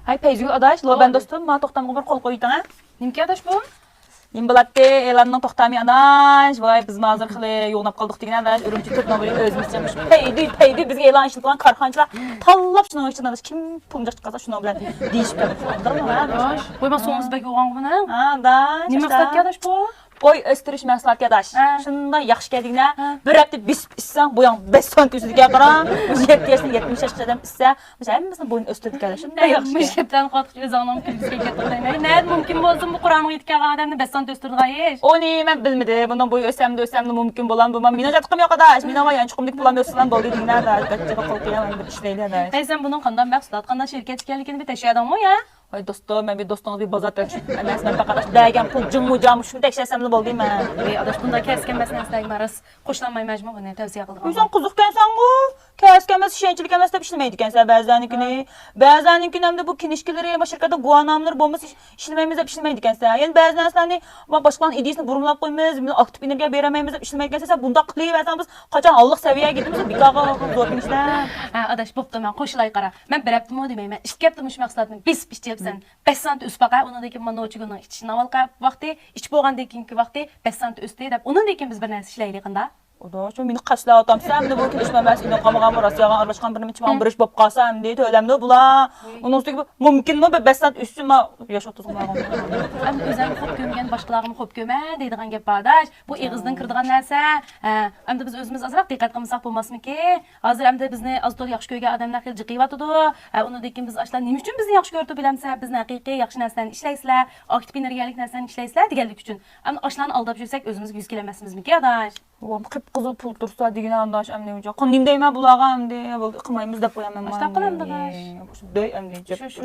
Hay peyzgül adaş, lo ben dostum, ma toxtamga bir qol qo'yding ha. Nimki adaş bu? Nim biladi, e'lonning to'xtami adaş, voy biz hozir xili yo'qnab qoldik degan adaş, Urumchi Turknobil o'zimizcha peydi bizga e'lon ishlatgan korxonachilar tanlab shuni uchun adaş kim pulni chiqarsa shuni bilan deyishib Adaş, qo'yma so'ngimiz bek yo'g'on buni. Ha, adaş. Nima maqsadga adaş bu? Qo'y o'stirish mahsulotga adaş. Shunday yaxshi keldigina, bir hafta bisib ichsang, bu yoq 5 soat o'ziga qara. 7 yoshdan 70 yoshgacha adam ichsa, biz hammamizni bo'yni o'stirdik adaş. Shunday yaxshi. Müşkepten qatqı o'zingning kulgusiga ketdi. Nima mumkin bo'lsin bu Qur'onga yetgan odamni 5 soat o'stirdigayish. O nima bilmidi. Bundan bo'y o'samdi mumkin bo'lan bu. Men jatqim yo'q adaş. Men ama yanchiqimlik bulam o'ssan bo'ldi degan adaş. Qattiq qo'lqiyaman bir ishlaydi adaş. Ey sen bunun qanday mahsulot, qanday shirkat ekanligini bir tekshiradimu ya? Voy do'stim, men bir do'stingiz bir bozor tashib, emas men faqat dagan pul jimujam shuni tekshirsam bo'ldimi? Ey adaş bunda keskin masalasidagi maras qo'shlanmay majmu buni tavsiya qildim. Sen qiziqkansan-ku. Kaskemas, ishonchlik emas deb ishlaymaydi ekansan ba'zaninkini. Ba'zaninkini hamda bu kinishkilari va shirkatda guvohnomalar bo'lmasa ishlamaymiz deb ishlaymaydi ekansan. Endi ba'zi narsalarni va boshqalarning ideyasini burumlab qo'yamiz, buni aktiv energiya beramaymiz deb ishlamaydi ekansan. Bunda qilaversan biz qachon Alloh saviyaga yetamiz, bikaga zo'r ishlar. Ha adaş bo'pti, men qo'shilay qara. Men bir hafta demayman. Ishga yaptım shu mahsulotni bis ichibsan. 5 sant o'sbaqa, undan keyin mana o'chigini ichishni avvalqa vaqti, ichib bo'lgandan keyingi vaqti 5 sant o'sdi deb. Undan keyin biz bir narsa ishlaylik qanda. Oda, şu meni qashlatam. Sen bu kelishmamas, ino qamagan Rossiyaga aralashgan bir nechta bir ish bo'lib qolsam deydi, o'lamda bular. Uning ustiga mumkinmi 5 sant üstüme yosh o'tizmagan. Ham o'zim xo'p ko'mgan, boshqalarni xo'p ko'ma deydigan gap bardash. Bu ig'izdan kirdigan narsa. Hamda biz o'zimiz azroq diqqat qilmasak bo'lmasmiki? Hozir hamda bizni aztoq yaxshi ko'rgan odamlar xil jiqiyotidi. Undan keyin biz ashlar nima uchun bizni yaxshi ko'rdi bilamsa, bizni haqiqiy yaxshi narsani ishlaysizlar, aktiv energiyalik narsani ishlaysizlar deganlik uchun. Hamda ashlarni aldab yursak o'zimizga yuz kelamasmizmi-ki, adash? Oğlum qıpqızıl pul tursa degan andaş amne uca. Qandim deyman bulağa amde qilmaymiz deb qo'yaman. Boshqa qilamdilar. Doy amne. Shu.